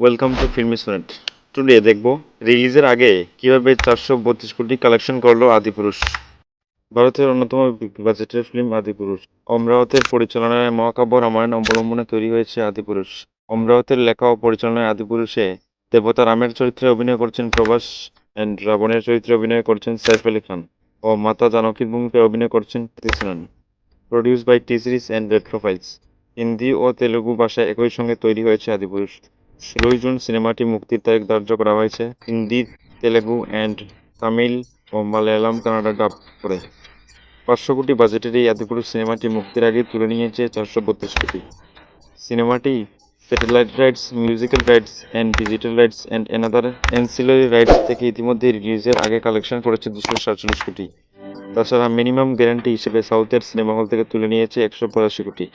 Welcome to filmy student. Today দেখব রিলিজের আগে কিভাবে 432 কোটি কালেকশন করলো আদিপুরুষ। ভারতের অন্যতম বাজেটের ফিল্ম আদিপুরুষ অমরাবতের পরিচালনায় মহাকাব্য রামায়ণ অবলম্বনে তৈরি হয়েছে আদিপুরুষ। অমরাবতের লেখা ও পরিচালনায় আদিপুরুষে দেবতা রামের চরিত্রে অভিনয় করছেন প্রভাস অ্যান্ড রাবণের চরিত্রে অভিনয় করছেন সাইফ আলী খান ও মাতা জানকীর ভূমিকায় অভিনয় করছেন Kriti Sanon. Produce by T Series and Retro Files. Hindi ও তেলুগু ভাষায় একই সঙ্গে তৈরি হয়েছে আদিপুরুষ। 16 জুন সিনেমাটি মুক্তির তারিখ ধার্য করা হয়েছে হিন্দি, তেলেগু অ্যান্ড তামিল ও মালয়ালম কানাডা ডাব করে। 500 কোটি বাজেটের এই আদিপুরুষ সিনেমাটি মুক্তির আগে তুলে নিয়েছে 432 কোটি। সিনেমাটি satellite rights, musical rights and digital rights and another ancillary rights থেকে ইতিমধ্যে রিলিজের আগে কালেকশন করেছে 247 কোটি। তাছাড়া মিনিমাম গ্যারান্টি হিসেবে সাউথের সিনেমা হল থেকে তুলে নিয়েছে 182 কোটি।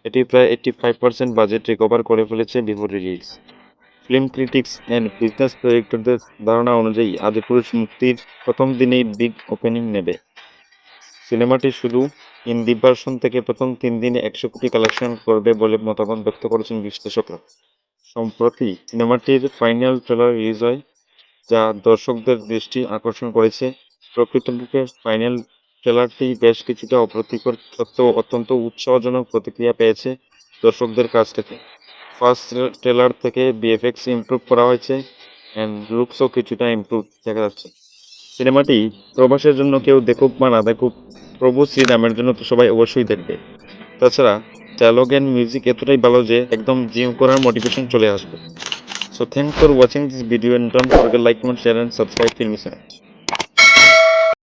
এটি প্রায় 85% বাজেট রিকভার করে ফেলেছে before release. Film critics and business ডিরেক্টরদের ধারণা অনুযায়ী আদিপুরুষ মুক্তির প্রথম দিনেই বিগ ওপেনিং নেবে। সিনেমাটি শুধু হিন্দি ভার্সন থেকে প্রথম 3 দিনে 100 কোটি কালেকশন করবে বলে মতামত ব্যক্ত করেছেন বিশ্লেষকরা। সম্প্রতি সিনেমাটির ফাইনাল ট্রেলার রিলিজ হয়, যা দর্শকদের দৃষ্টি আকর্ষণ করেছে। প্রকৃতপক্ষে ফাইনাল ট্রেলারটি বেশ কিছুটা অপ্রীতিকর সত্ত্বেও অত্যন্ত উৎসাহজনক প্রতিক্রিয়া পেয়েছে দর্শকদের কাছ থেকে। ফার্স্ট ট্রেলার থেকে ভিএফএক্স ইমপ্রুভ করা হয়েছে অ্যান্ড লুকসও কিছুটা ইমপ্রুভ দেখা যাচ্ছে। সিনেমাটি প্রবাসের জন্য কেউ দেখুক বা না দেখুক, প্রভু শ্রীরামের জন্য তো সবাই অবশ্যই দেখবে। তাছাড়া ডায়লগ অ্যান্ড মিউজিক এতটাই ভালো যে একদম জিম করার মোটিভেশন চলে আসবে। So thanks for watching this video and don't forget like, comment, share and subscribe Filmy Senate.